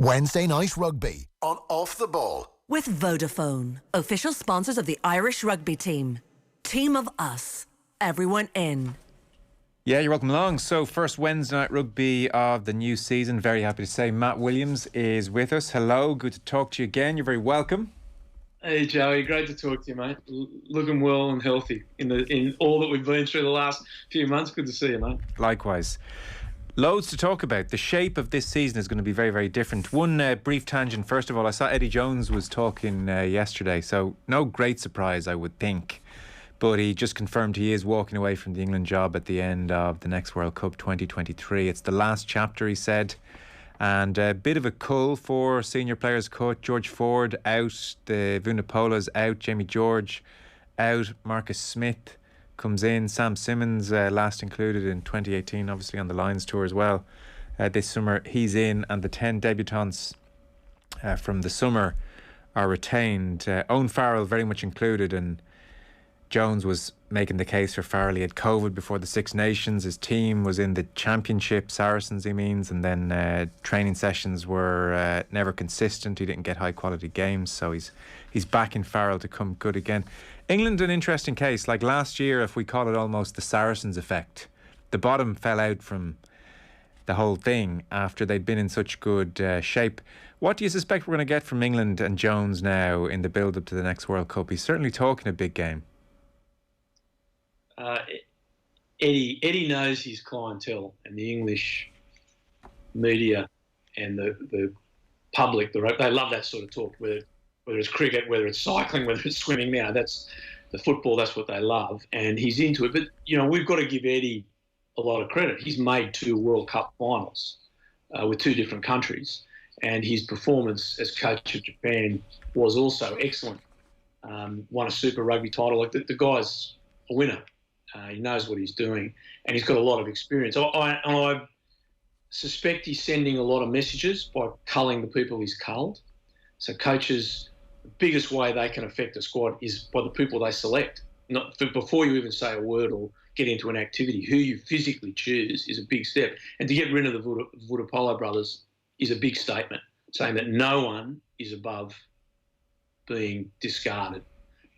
Wednesday Night Rugby on Off the Ball. With Vodafone, official sponsors of the Irish rugby team. Team of us. Everyone in. Yeah, you're welcome along. So, first Wednesday Night Rugby of the new season. Very happy to say Matt Williams is with us. Hello, good to talk to you again. You're very welcome. Hey Joey, great to talk to you, mate. Looking well and healthy in all that we've been through the last few months. Good to see you, mate. Likewise. Loads to talk about. The shape of this season is going to be very, very different. One brief tangent. First of all, I saw Eddie Jones was talking yesterday, so no great surprise, I would think. But he just confirmed he is walking away from the England job at the end of the next World Cup 2023. It's the last chapter, he said. And a bit of a cull for senior players cut. George Ford out, the Vunipolas out, Jamie George out, Marcus Smith comes in, Sam Simmons last included in 2018, obviously on the Lions tour as well. This summer he's in, and the 10 debutants from the summer are retained. Owen Farrell very much included, and Jones was making the case for Farrell. He had COVID before the Six Nations. His team was in the Championship, Saracens he means, and then training sessions were never consistent. He didn't get high quality games, so he's backing Farrell to come good again. England, an interesting case. Like last year, if we call it almost the Saracens effect, the bottom fell out from the whole thing after they'd been in such good shape. What do you suspect we're going to get from England and Jones now in the build-up to the next World Cup? He's certainly talking a big game. Eddie knows his clientele, and the English media and the public, they love that sort of talk, whether it's cricket, whether it's cycling, whether it's swimming now. That's the football, that's what they love, and he's into it. But, we've got to give Eddie a lot of credit. He's made 2 World Cup finals with 2 different countries, and his performance as coach of Japan was also excellent. Won a Super Rugby title. Like the guy's a winner. He knows what he's doing, and he's got a lot of experience. I suspect he's sending a lot of messages by culling the people he's culled. So coaches, the biggest way they can affect a squad is by the people they select. Before you even say a word or get into an activity, who you physically choose is a big step. And to get rid of the Vunipola brothers is a big statement, saying that no one is above being discarded.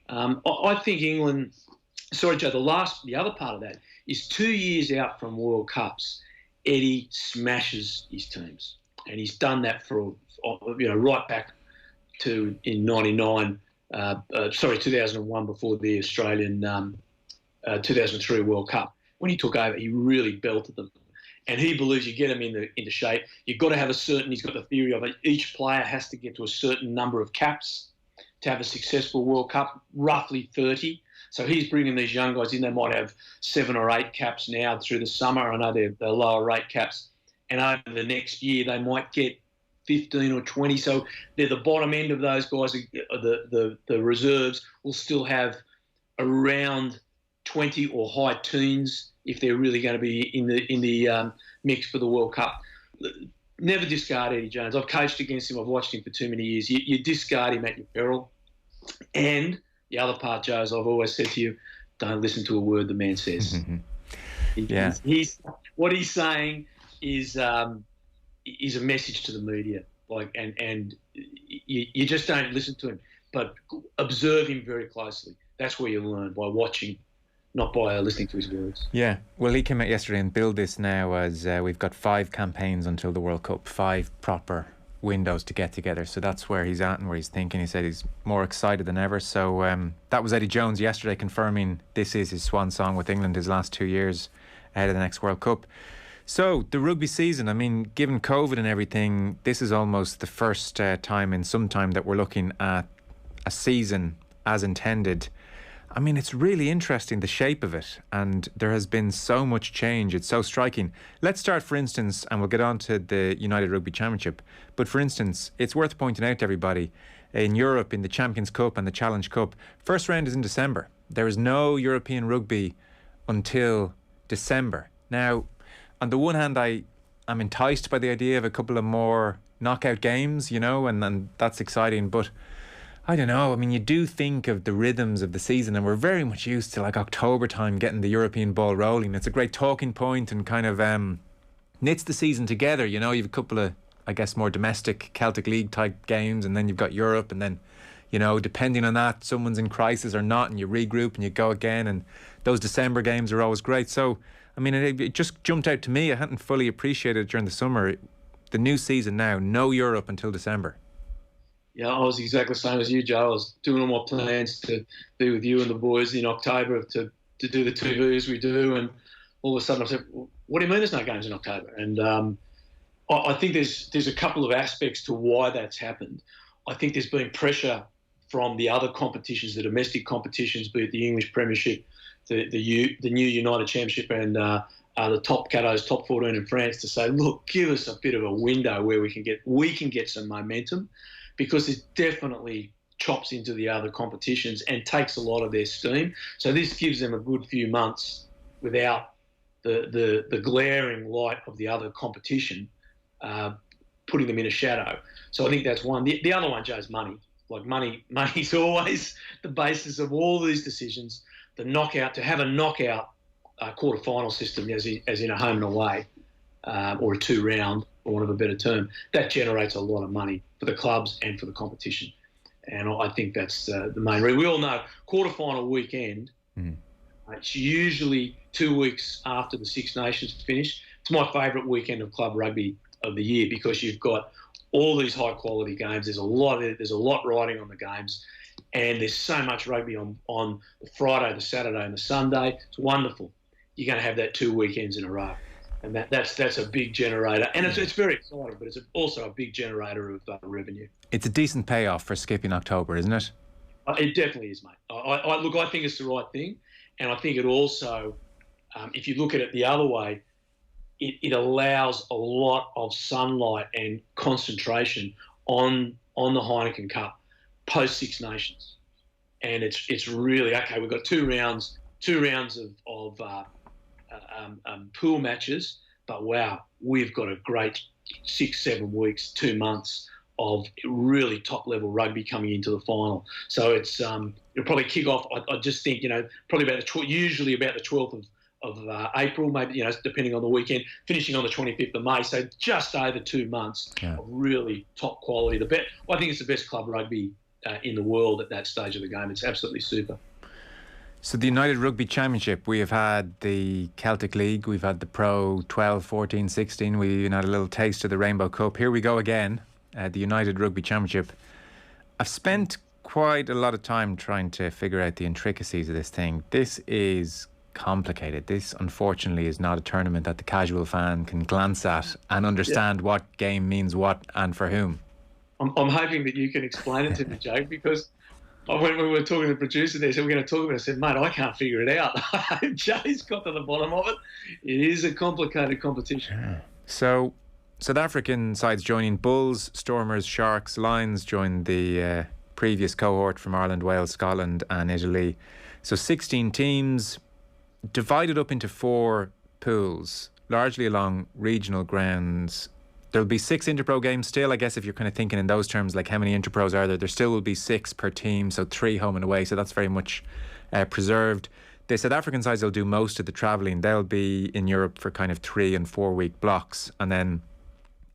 I think England... Sorry, Joe, the other part of that is 2 years out from World Cups, Eddie smashes his teams. And he's done that for, right back to in 2001 before the Australian 2003 World Cup. When he took over, he really belted them. And he believes you get them into shape. You've got to have he's got the theory of it. Each player has to get to a certain number of caps to have a successful World Cup, roughly 30. So he's bringing these young guys in. They might have 7 or 8 caps now through the summer. I know they're lower rate caps. And over the next year, they might get 15 or 20. So they're the bottom end of those guys. The reserves will still have around 20 or high teens if they're really going to be in the mix for the World Cup. Never discard Eddie Jones. I've coached against him. I've watched him for too many years. You discard him at your peril. And the other part, Joe, as I've always said to you, don't listen to a word the man says. Yeah. What he's saying is a message to the media, and you just don't listen to him, but observe him very closely. That's where you learn, by watching, not by listening to his words. Yeah. Well, he came out yesterday and billed this now as we've got 5 campaigns until the World Cup, 5 proper windows to get together. So that's where he's at and where he's thinking. He said he's more excited than ever. So that was Eddie Jones yesterday confirming this is his swan song with England, his last 2 years ahead of the next World Cup. So the rugby season, I mean, given COVID and everything, this is almost the first time in some time that we're looking at a season as intended. I mean, it's really interesting, the shape of it, and there has been so much change. It's so striking. Let's start, for instance, and we'll get on to the United Rugby Championship, but for instance, it's worth pointing out to everybody, in Europe, in the Champions Cup and the Challenge Cup, first round is in December. There is no European rugby until December. Now, on the one hand, I'm enticed by the idea of a couple of more knockout games, and that's exciting, but I don't know. I mean, you do think of the rhythms of the season, and we're very much used to October time getting the European ball rolling. It's a great talking point and kind of knits the season together. You've a couple of I guess, more domestic Celtic League type games, and then you've got Europe, and then, depending on that, someone's in crisis or not, and you regroup and you go again, and those December games are always great. So, I mean, it just jumped out to me. I hadn't fully appreciated it during the summer. The new season now, no Europe until December. Yeah, I was exactly the same as you, Joe. I was doing all my plans to be with you and the boys in October to do the TVs we do, and all of a sudden I said, what do you mean there's no games in October? And I think there's a couple of aspects to why that's happened. I think there's been pressure from the other competitions, the domestic competitions, be it the English Premiership, the new United Championship, and the top Caddos, top 14 in France, to say, look, give us a bit of a window where we can get some momentum, because it definitely chops into the other competitions and takes a lot of their steam. So this gives them a good few months without the glaring light of the other competition putting them in a shadow. So I think that's one. The other one, Joe, is money. Like money's always the basis of all these decisions. To have a knockout quarter-final system, as in a home and away, or a 2-round, for want of a better term, that generates a lot of money for the clubs and for the competition. And I think that's the main reason. We all know quarter-final weekend, it's usually 2 weeks after the Six Nations finish. It's my favourite weekend of club rugby of the year, because you've got all these high-quality games. There's a lot riding on the games, and there's so much rugby on the Friday, the Saturday, and the Sunday. It's wonderful. You're going to have that 2 weekends in a row, and that's a big generator. And it's very exciting, but it's also a big generator of revenue. It's a decent payoff for skipping October, isn't it? It definitely is, mate. I think it's the right thing, and I think it also, if you look at it the other way, it allows a lot of sunlight and concentration on the Heineken Cup post Six Nations, and it's really okay. We've got two rounds of pool matches, but wow, we've got a great 6-7 weeks, 2 months of really top level rugby coming into the final. So it's it'll probably kick off. I just think probably usually about the 12th of April, maybe, depending on the weekend, finishing on the 25th of May. So just over 2 months of really top quality. I think it's the best club rugby in the world at that stage of the game. It's absolutely super. So the United Rugby Championship, we have had the Celtic League, we've had the Pro 12, 14, 16, we had a little taste of the Rainbow Cup. Here we go again, the United Rugby Championship. I've spent quite a lot of time trying to figure out the intricacies of this thing. This is complicated. This, unfortunately, is not a tournament that the casual fan can glance at and understand what game means what and for whom. I'm hoping that you can explain it to me, Jake, because when we were talking to the producer, they said, we're going to talk about it. I said, mate, I can't figure it out. Jay's got to the bottom of it. It is a complicated competition. Yeah. So, South African sides joining Bulls, Stormers, Sharks, Lions joined the previous cohort from Ireland, Wales, Scotland and Italy. So 16 teams divided up into 4 pools, largely along regional grounds. There'll be 6 Interpro games still, I guess, if you're kind of thinking in those terms, like how many Interpros are there? There still will be 6 per team, so 3 home and away, so that's very much preserved. The South African sides will do most of the travelling. They'll be in Europe for kind of 3 and 4 week blocks, and then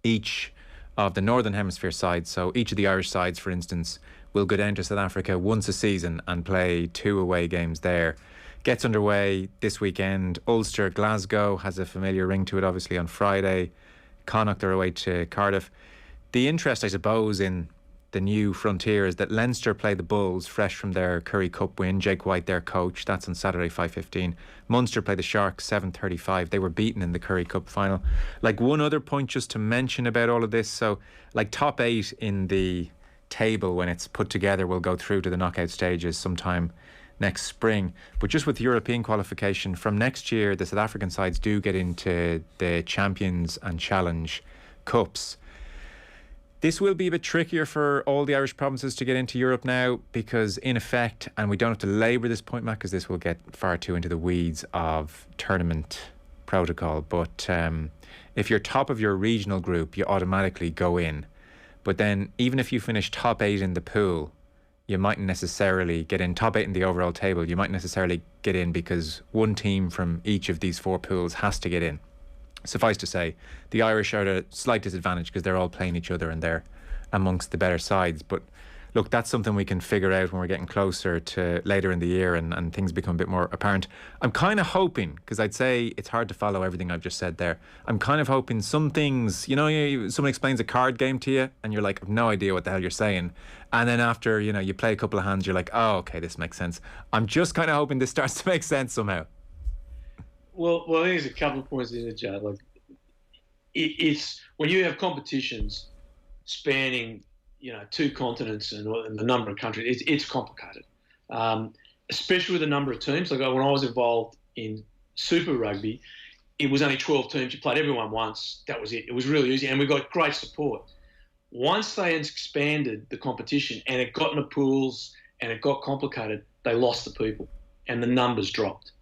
each of the Northern Hemisphere sides, so each of the Irish sides, for instance, will go down to South Africa once a season and play 2 away games there. Gets underway this weekend. Ulster, Glasgow has a familiar ring to it, obviously, on Friday. Connacht are away to Cardiff. The interest, I suppose, in the new frontier is that Leinster play the Bulls fresh from their Currie Cup win. Jake White, their coach. That's on Saturday, 5:15. Munster play the Sharks, 7:35. They were beaten in the Currie Cup final. Like, one other point just to mention about all of this. So, like, top 8 in the table, when it's put together, will go through to the knockout stages sometime next spring. But just with European qualification, from next year, the South African sides do get into the Champions and Challenge Cups. This will be a bit trickier for all the Irish provinces to get into Europe now, because in effect, and we don't have to labour this point, Matt, because this will get far too into the weeds of tournament protocol, but if you're top of your regional group, you automatically go in. But then even if you finish top 8 in the pool, you mightn't necessarily get in. Top 8 in the overall table, you mightn't necessarily get in because one team from each of these 4 pools has to get in. Suffice to say, the Irish are at a slight disadvantage because they're all playing each other and they're amongst the better sides. But look, that's something we can figure out when we're getting closer to later in the year and things become a bit more apparent. I'm kind of hoping, because I'd say it's hard to follow everything I've just said there, I'm kind of hoping some things, someone explains a card game to you and you're like, I've no idea what the hell you're saying. And then after, you play a couple of hands, you're like, oh, okay, this makes sense. I'm just kind of hoping this starts to make sense somehow. Well, I think there's a couple of points in it, Joe. Like, it's when you have competitions spanning, 2 continents and the number of countries, it's complicated, especially with the number of teams. Like when I was involved in Super Rugby, it was only 12 teams. You played everyone once. That was it. It was really easy, and we got great support. Once they expanded the competition and it got into pools and it got complicated, they lost the people and the numbers dropped.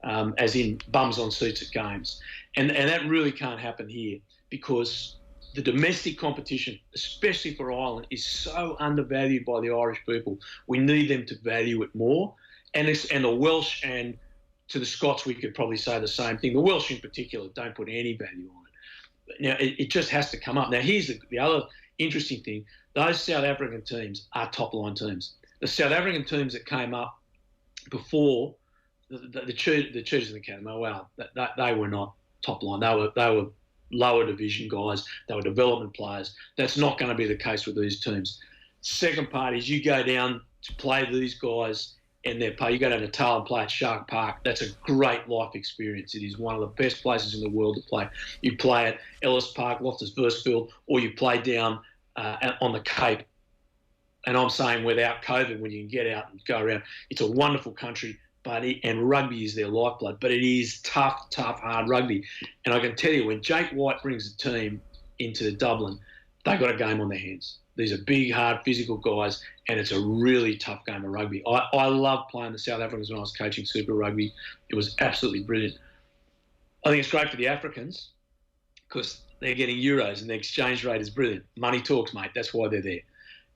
As in bums on seats at games. And that really can't happen here because the domestic competition, especially for Ireland, is so undervalued by the Irish people. We need them to value it more. And the Welsh, and to the Scots, we could probably say the same thing. The Welsh in particular don't put any value on it. Now, it just has to come up. Now, here's the other interesting thing. Those South African teams are top-line teams. The South African teams that came up before the Cheetahs and the Academy, well, they were not top line. They were lower division guys. They were development players. That's not going to be the case with these teams. Second part is you go down to play these guys and their pay. You go down to Tail and play at Shark Park. That's a great life experience. It is one of the best places in the world to play. You play at Ellis Park, Loftus Versfeld, or you play down on the Cape. And I'm saying without COVID, when you can get out and go around, it's a wonderful country. And rugby is their lifeblood, but it is tough, hard rugby. And I can tell you, when Jake White brings a team into Dublin, they've got a game on their hands. These are big, hard, physical guys, and it's a really tough game of rugby. I loved playing the South Africans when I was coaching Super Rugby. It was absolutely brilliant. I think it's great for the Africans because they're getting euros and the exchange rate is brilliant. Money talks, mate. That's why they're there.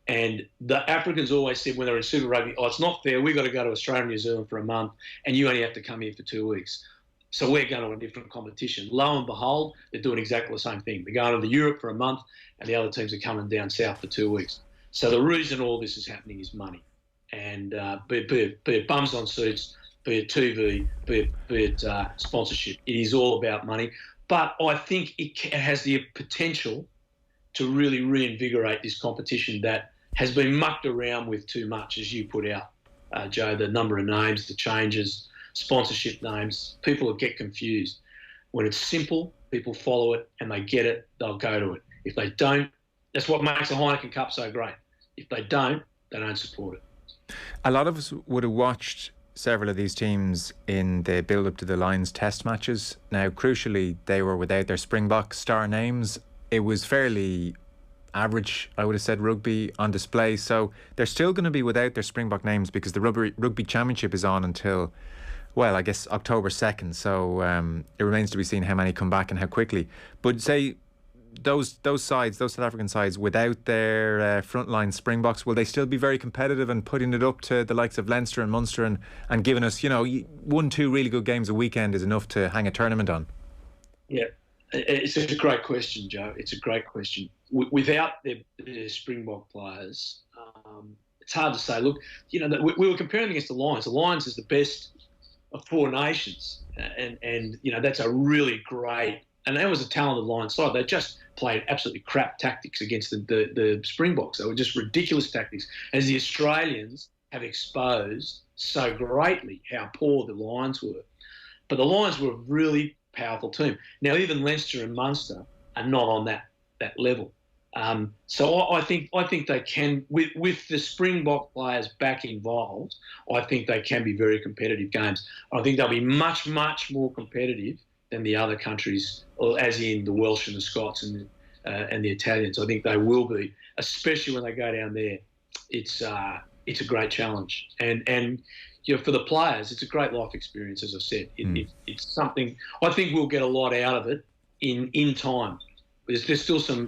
And the Africans always said when they were in Super Rugby, it's not fair. We've got to go to Australia and New Zealand for a month and you only have to come here for 2 weeks. So we're going to a different competition. Lo and behold, they're doing exactly the same thing. They're going to Europe for a month and the other teams are coming down south for 2 weeks. So the reason all this is happening is money. And be it bums on seats, be it TV, be it sponsorship, it is all about money. But I think it has the potential to really reinvigorate this competition that has been mucked around with too much, as you put out, Joe, the number of names, the changes, sponsorship names. People will get confused. When it's simple, people follow it and they get it, they'll go to it. If they don't, that's what makes the Heineken Cup so great. If they don't support it. A lot of us would have watched several of these teams in the build-up to the Lions test matches. Now, crucially, they were without their Springbok star names. It was fairly average, I would have said, rugby on display. So they're still going to be without their Springbok names because the Rugby Championship is on until, well, I guess October 2nd. So it remains to be seen how many come back and how quickly. But say those sides, those South African sides, without their frontline Springboks, will they still be very competitive and putting it up to the likes of Leinster and Munster and giving us, 1-2 really good games a weekend is enough to hang a tournament on? Yeah. It's a great question, Joe. It's a great question. Without their Springbok players, it's hard to say. Look, we were comparing against the Lions. The Lions is the best of 4 nations, and that's a really great. And that was a talented Lions side. They just played absolutely crap tactics against the Springboks. They were just ridiculous tactics, as the Australians have exposed so greatly how poor the Lions were. But the Lions were a really powerful team. Now, even Leinster and Munster are not on that level. So I think they can, with the Springbok players back involved, I think they can be very competitive games. I think they'll be much, much more competitive than the other countries, as in the Welsh and the Scots and the Italians. I think they will be, especially when they go down there. It's a great challenge. And for the players, it's a great life experience, as I said. It's something, I think we'll get a lot out of it in time. There's still some,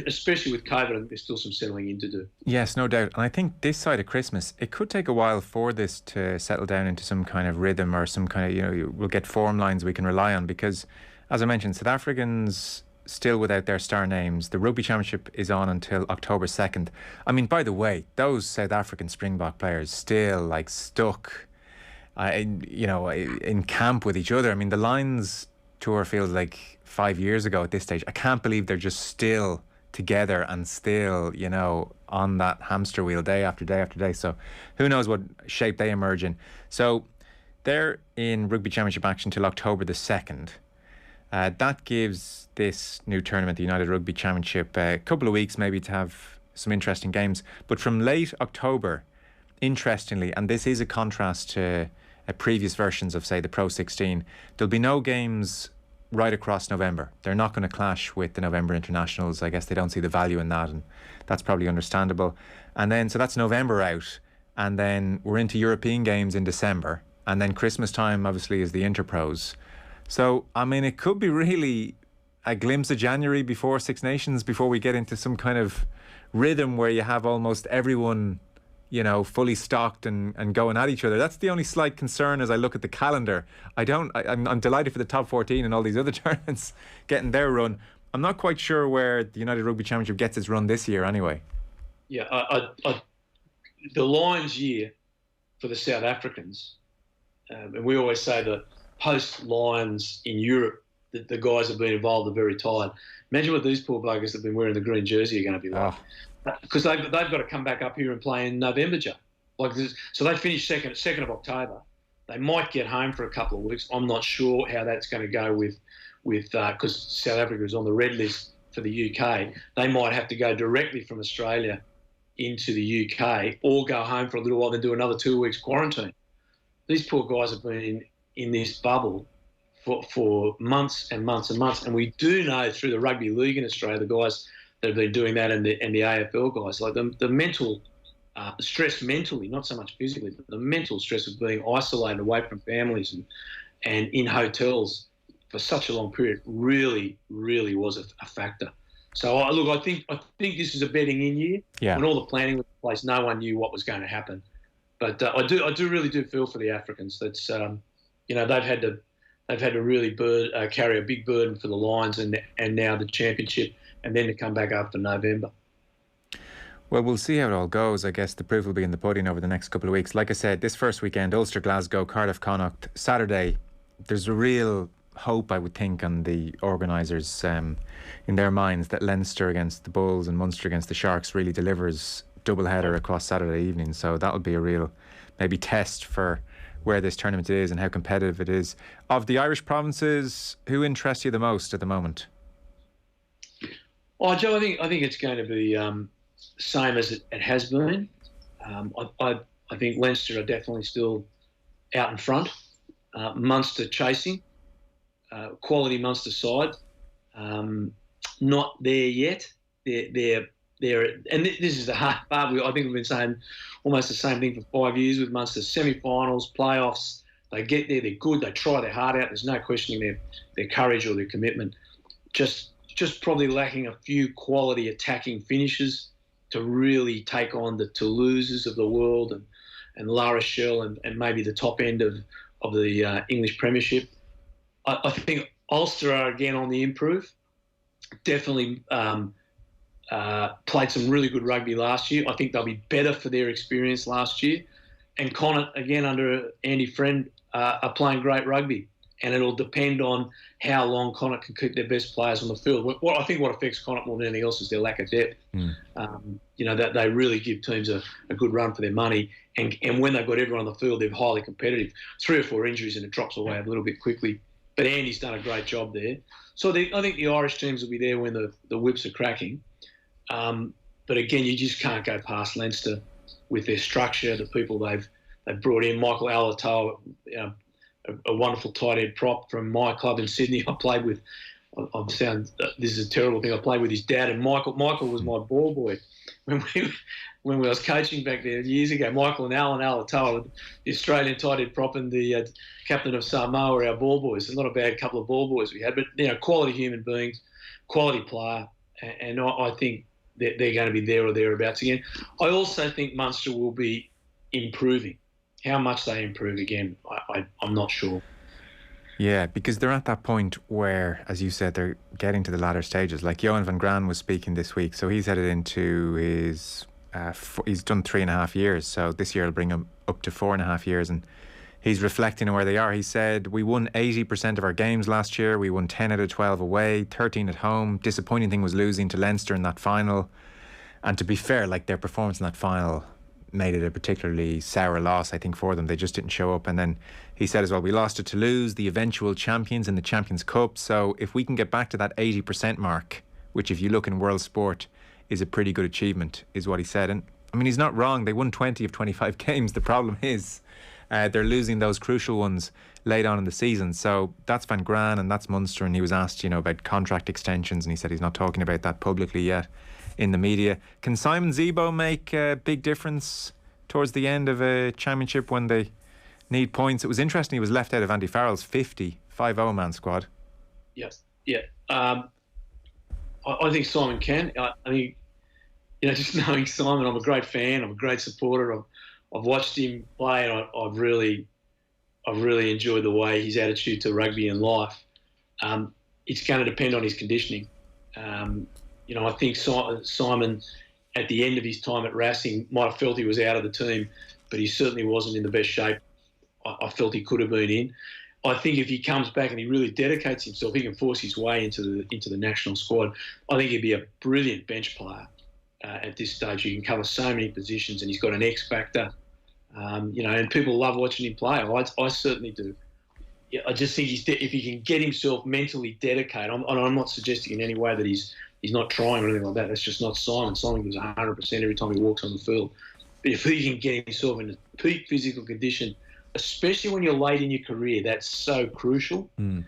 especially with COVID, there's still some settling in to do. Yes, no doubt. And I think this side of Christmas, it could take a while for this to settle down into some kind of rhythm or some kind of, we'll get form lines we can rely on because, As I mentioned, South Africans still without their star names. The Rugby Championship is on until October 2nd. I mean, by the way, those South African Springbok players still like stuck, in camp with each other. I mean, the Lions tour feels like 5 years ago at this stage. I can't believe they're just still together and still, on that hamster wheel day after day after day. So who knows what shape they emerge in. So they're in Rugby Championship action till October the 2nd. That gives this new tournament, the United Rugby Championship, a couple of weeks maybe to have some interesting games. But from late October, interestingly, and this is a contrast to previous versions of, say, the Pro 16, there'll be no games right across November. They're not going to clash with the November internationals. I guess they don't see the value in that, and that's probably understandable. And then, so that's November out, and then we're into European games in December, and then Christmas time obviously is the Interpros. So, I mean, it could be really a glimpse of January before Six Nations, before we get into some kind of rhythm where you have almost everyone, fully stocked and going at each other. That's the only slight concern as I look at the calendar. I'm delighted for the top 14 and all these other tournaments getting their run. I'm not quite sure where the United Rugby Championship gets its run this year anyway. Yeah, the Lions year for the South Africans, and we always say that post-Lions in Europe, the guys have been involved are very tired. Imagine what these poor buggers that have been wearing the green jersey are going to be like. Because they've got to come back up here and play in November, Joe. So they finish 2nd of October. They might get home for a couple of weeks. I'm not sure how that's going to go with because South Africa is on the red list for the UK. They might have to go directly from Australia into the UK or go home for a little while, then do another 2 weeks quarantine. These poor guys have been in this bubble for months and months and months. And we do know through the rugby league in Australia, the guys that have been doing that and the AFL guys, like the mental stress mentally, not so much physically, but the mental stress of being isolated away from families and in hotels for such a long period really, really was a factor. So I think this is a betting in year. Yeah. When all the planning was in place, no one knew what was going to happen. But I really do feel for the Africans. That's they've had to really carry a big burden for the Lions and now the championship, and then to come back after November. Well, we'll see how it all goes. I guess the proof will be in the pudding over the next couple of weeks. Like I said, this first weekend, Ulster, Glasgow, Cardiff, Connacht. Saturday, there's a real hope, I would think, on the organisers in their minds that Leinster against the Bulls and Munster against the Sharks really delivers doubleheader across Saturday evening. So that'll be a real maybe test for where this tournament is and how competitive it is. Of the Irish provinces, who interests you the most at the moment? Oh, Joe, I think it's going to be same as it has been. I think Leinster are definitely still out in front. Munster chasing, quality Munster side, not there yet. They're and this is the hard part. I think we've been saying almost the same thing for 5 years with Munster. Semi-finals, playoffs, they get there, they're good, they try their heart out. There's no questioning their courage or their commitment. Just probably lacking a few quality attacking finishes to really take on the Toulouses of the world and La Rochelle and maybe the top end of the English Premiership. I think Ulster are again on the improve. Definitely played some really good rugby last year. I think they'll be better for their experience last year. And Connacht, again, under Andy Friend, are playing great rugby. And it'll depend on how long Connacht can keep their best players on the field. What affects Connacht more than anything else is their lack of depth. That they really give teams a good run for their money. And when they've got everyone on the field, they're highly competitive. 3 or 4 injuries and it drops away a little bit quickly. But Andy's done a great job there. So I think the Irish teams will be there when the whips are cracking. But again, you just can't go past Leinster with their structure, the people they've brought in. Michael Alatoa, a wonderful tight end prop from my club in Sydney. I played with. This is a terrible thing. I played with his dad, and Michael was my ball boy when we was coaching back there years ago. Michael and Alan Alatoa, the Australian tight end prop and the captain of Samoa, were our ball boys. Not a bad couple of ball boys we had, but quality human beings, quality player, and I think they're going to be there or thereabouts again. I also think Munster will be improving. How much they improve again, I'm not sure. Yeah, because they're at that point where, as you said, they're getting to the latter stages. Like Johan van Gran was speaking this week, so he's headed into his... he's done 3.5 years, so this year will bring him up to 4.5 years, and he's reflecting on where they are. He said, we won 80% of our games last year. We won 10 out of 12 away, 13 at home. Disappointing thing was losing to Leinster in that final. And to be fair, like, their performance in that final made it a particularly sour loss, I think, for them. They just didn't show up. And then he said as well, we lost to Toulouse, the eventual champions in the Champions Cup. So if we can get back to that 80% mark, which if you look in world sport is a pretty good achievement, is what he said. And I mean, he's not wrong. They won 20 of 25 games. The problem is they're losing those crucial ones late on in the season. So that's Van Gran and that's Munster. And he was asked, about contract extensions, and he said he's not talking about that publicly yet in the media. Can Simon Zebo make a big difference towards the end of a championship when they need points? It was interesting he was left out of Andy Farrell's 5-0 man squad. Yes, yeah. I think Simon can. I mean, just knowing Simon, I'm a great fan. I'm a great supporter. I've watched him play, and I've really enjoyed the way his attitude to rugby and life. It's going to depend on his conditioning. I think Simon, at the end of his time at Racing, might have felt he was out of the team, but he certainly wasn't in the best shape I felt he could have been in. I think if he comes back and he really dedicates himself, he can force his way into the national squad. I think he'd be a brilliant bench player at this stage. He can cover so many positions, and he's got an X factor. And people love watching him play. I certainly do. Yeah, I just think if he can get himself mentally dedicated, I'm not suggesting in any way that he's not trying or anything like that. That's just not Simon. Simon gives 100% every time he walks on the field. But if he can get himself in a peak physical condition, especially when you're late in your career, that's so crucial. And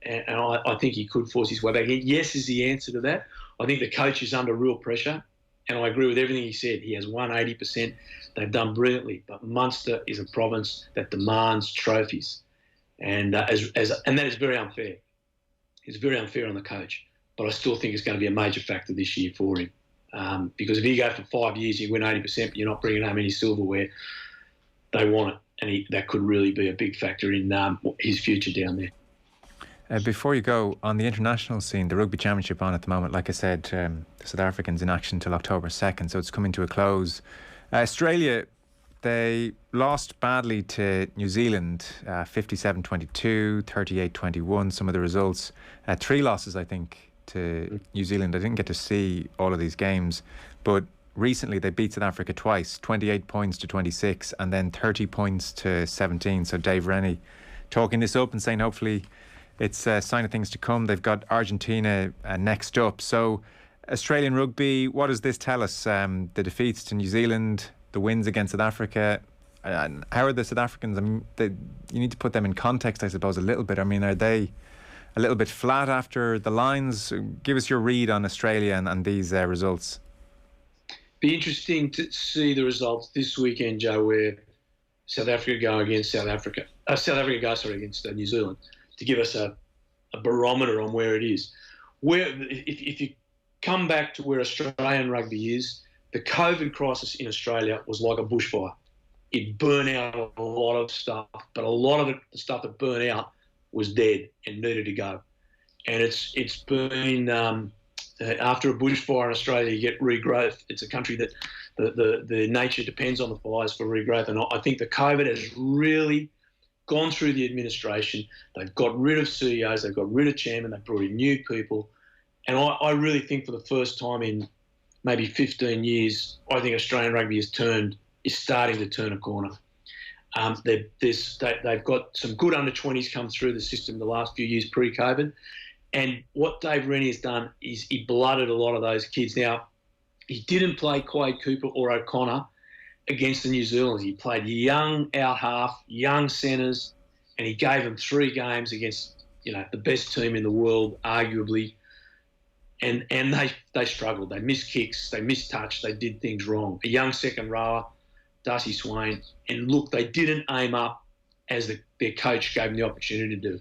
I think he could force his way back. Yes is the answer to that. I think the coach is under real pressure, and I agree with everything he said. He has won 80%. They've done brilliantly, but Munster is a province that demands trophies, and that is very unfair. It's very unfair on the coach. But I still think it's going to be a major factor this year for him. Because if you go for 5 years, you win 80%, but you're not bringing home any silverware, they want it. And that could really be a big factor in his future down there. Before you go, on the international scene, the Rugby Championship on at the moment, like I said, the South Africans in action till October 2nd, so it's coming to a close. Australia, they lost badly to New Zealand, 57-22, 38-21, some of the results. 3 losses, I think, to New Zealand. I didn't get to see all of these games, but recently they beat South Africa twice, 28 points to 26 and then 30 points to 17. So Dave Rennie talking this up and saying hopefully it's a sign of things to come. They've got Argentina next up. So Australian rugby, what does this tell us? The defeats to New Zealand, the wins against South Africa. How are the South Africans? I mean, you need to put them in context, I suppose, a little bit. I mean, are they a little bit flat after the lines? Give us your read on Australia and these results. Be interesting to see the results this weekend, Joe, where South Africa go against against New Zealand, to give us a barometer on where it is. If you come back to where Australian rugby is, the COVID crisis in Australia was like a bushfire. It burned out a lot of stuff, but a lot of the stuff that burned out was dead and needed to go. And it's been after a bushfire in Australia, you get regrowth. It's a country that the nature depends on the fires for regrowth. And I think the COVID has really gone through the administration. They've got rid of CEOs, they've got rid of chairmen, they've brought in new people. And I really think for the first time in maybe 15 years, I think Australian rugby is starting to turn a corner. They've got some good under-20s come through the system the last few years pre-COVID. And what Dave Rennie has done is he blooded a lot of those kids. Now, he didn't play Quade Cooper or O'Connor against the New Zealanders. He played young out-half, young centres, and he gave them 3 games against, the best team in the world, arguably. And they struggled. They missed kicks, they missed touch, they did things wrong. A young second rower, Darcy Swain, and look, they didn't aim up as their coach gave them the opportunity to do.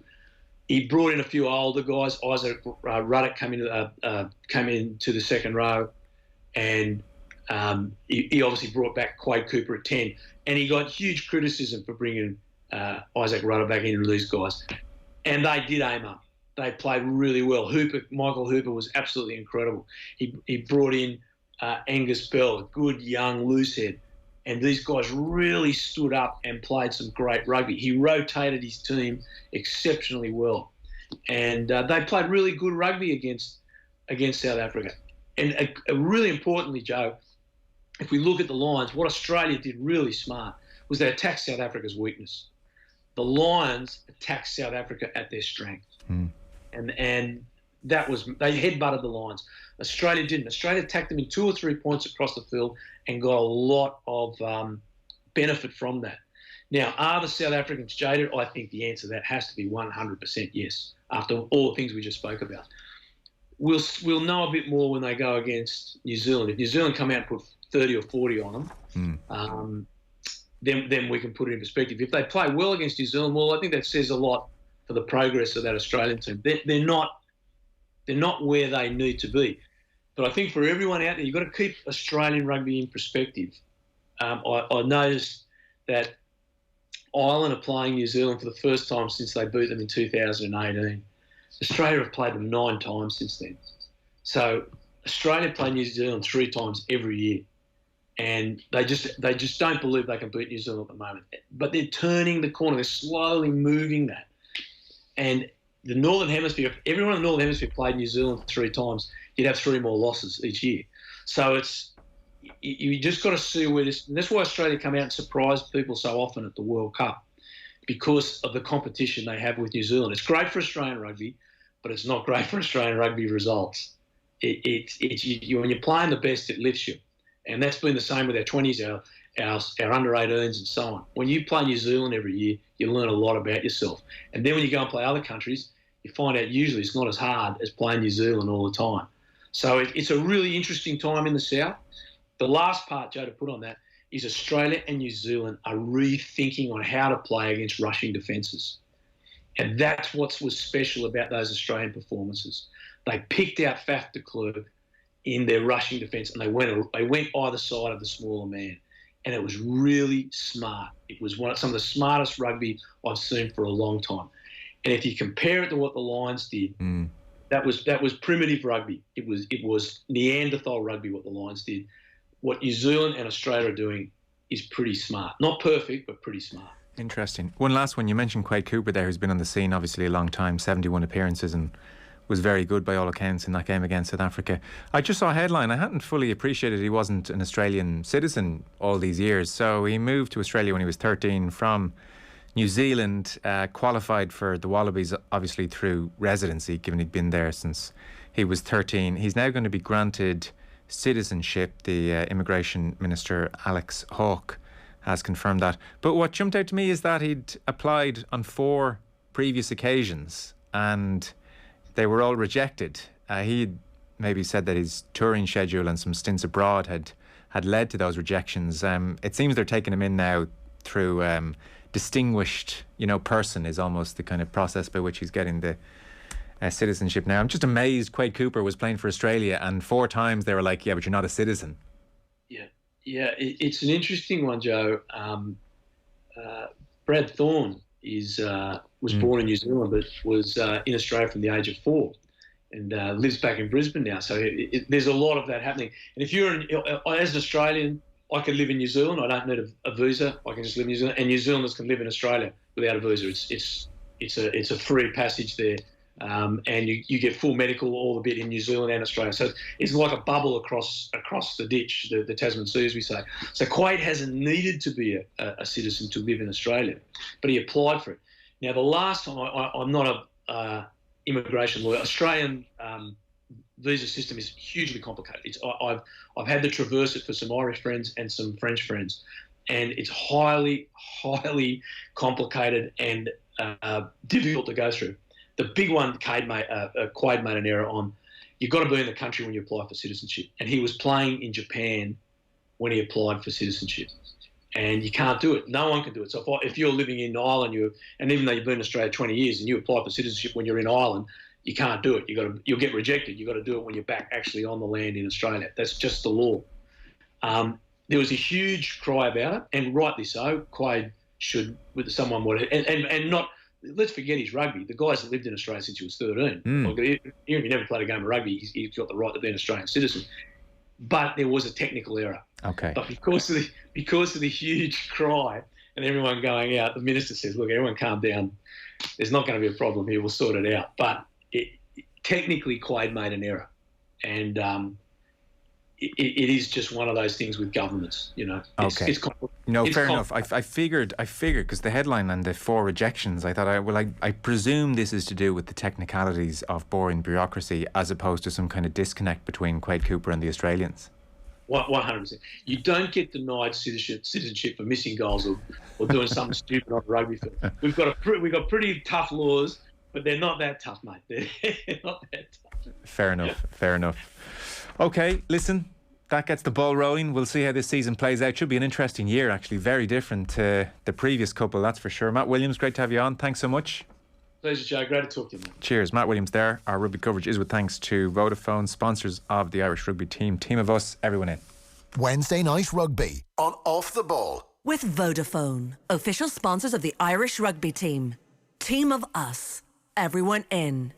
He brought in a few older guys. Isaac Ruddock came into the second row, and he obviously brought back Quade Cooper at 10. And he got huge criticism for bringing Isaac Ruddock back into these guys. And they did aim up. They played really well. Michael Hooper was absolutely incredible. He brought in Angus Bell, a good young loosehead. And these guys really stood up and played some great rugby. He rotated his team exceptionally well. And they played really good rugby against South Africa. And really importantly, Joe, if we look at the Lions, what Australia did really smart was they attacked South Africa's weakness. The Lions attacked South Africa at their strength. And that was, they headbutted the Lions. Australia didn't. Australia attacked them in 2 or 3 points across the field and got a lot of benefit from that. Now, are the South Africans jaded? I think the answer to that has to be 100% yes, after all the things we just spoke about. We'll know a bit more when they go against New Zealand. If New Zealand come out and put 30 or 40 on them, then we can put it in perspective. If they play well against New Zealand, well, I think that says a lot for the progress of that Australian team. They're not where they need to be. But I think for everyone out there, you've got to keep Australian rugby in perspective. I noticed that Ireland are playing New Zealand for the first time since they beat them in 2018. Australia have played them 9 times since then. So Australia play New Zealand 3 times every year. And they just don't believe they can beat New Zealand at the moment. But they're turning the corner. They're slowly moving that. And the Northern Hemisphere, if everyone in the Northern Hemisphere played New Zealand 3 times, you'd have 3 more losses each year. So you just got to see where this, and that's why Australia come out and surprise people so often at the World Cup, because of the competition they have with New Zealand. It's great for Australian rugby, but it's not great for Australian rugby results. When you're playing the best, it lifts you. And that's been the same with our 20s, our under 18s and so on. When you play New Zealand every year, you learn a lot about yourself. And then when you go and play other countries, you find out usually it's not as hard as playing New Zealand all the time. So it's a really interesting time in the South. The last part, Joe, to put on that is Australia and New Zealand are rethinking on how to play against rushing defences. And that's what was special about those Australian performances. They picked out Faf de Klerk in their rushing defence, and they went either side of the smaller man. And it was really smart. It was some of the smartest rugby I've seen for a long time. And if you compare it to what the Lions did, that was primitive rugby. It was Neanderthal rugby what the Lions did. What New Zealand and Australia are doing is pretty smart. Not perfect, but pretty smart. Interesting. One last one. You mentioned Quade Cooper there, who's been on the scene obviously a long time, 71 appearances, and was very good by all accounts in that game against South Africa. I just saw a headline. I hadn't fully appreciated he wasn't an Australian citizen all these years. So he moved to Australia when he was 13 from New Zealand, qualified for the Wallabies obviously through residency, given he'd been there since he was 13. He's now going to be granted citizenship. The Immigration Minister Alex Hawke has confirmed that. But what jumped out to me is that he'd applied on 4 previous occasions and they were all rejected. He maybe said that his touring schedule and some stints abroad had led to those rejections. It seems they're taking him in now through distinguished, person is almost the kind of process by which he's getting the citizenship now. I'm just amazed Quade Cooper was playing for Australia and 4 times they were like, yeah, but you're not a citizen. Yeah, it's an interesting one, Joe. Brad Thorne was born in New Zealand, but was in Australia from the age of 4, and lives back in Brisbane now. So there's a lot of that happening. And if you're as an Australian, I can live in New Zealand. I don't need a visa. I can just live in New Zealand, and New Zealanders can live in Australia without a visa. It's a free passage there, and you get full medical all the bit in New Zealand and Australia. So it's like a bubble across the ditch, the Tasman Sea, as we say. So Quade hasn't needed to be a citizen to live in Australia, but he applied for it. Now, the last time, I'm not a immigration lawyer. Australian visa system is hugely complicated. I've had to traverse it for some Irish friends and some French friends, and it's highly, highly complicated and difficult to go through. The big one Quade made an error on. You've got to be in the country when you apply for citizenship, and he was playing in Japan when he applied for citizenship. And you can't do it. No one can do it. So if you're living in Ireland, and even though you've been in Australia 20 years and you apply for citizenship when you're in Ireland, you can't do it. You'll get rejected. You've got to do it when you're back actually on the land in Australia. That's just the law. There was a huge cry about it, and rightly so. Quade should, with someone would, and not let's forget his rugby. The guy's lived in Australia since he was 13. Like, even if he never played a game of rugby, he's got the right to be an Australian citizen. But there was a technical error. Okay. But because of the huge cry and everyone going out, the minister says, "Look, everyone calm down. There's not going to be a problem here. We'll sort it out." But technically, Quaid made an error, and it is just one of those things with governments, you know. Okay. Fair enough. I figured because the headline and the 4 rejections, I thought, I presume this is to do with the technicalities of boring bureaucracy as opposed to some kind of disconnect between Quaid Cooper and the Australians. 100%. You don't get denied citizenship for missing goals or doing something stupid on a rugby field. We've got pretty tough laws, but they're not that tough, mate. They're not that tough. Fair enough. Okay, listen, that gets the ball rolling. We'll see how this season plays out. Should be an interesting year, actually. Very different to the previous couple, that's for sure. Matt Williams, great to have you on. Thanks so much. Pleasure, Joe. Great to talk to you, mate. Cheers. Matt Williams there. Our rugby coverage is with thanks to Vodafone, sponsors of the Irish rugby team. Team of us, everyone in. Wednesday night rugby on Off the Ball. With Vodafone, official sponsors of the Irish rugby team. Team of us, everyone in.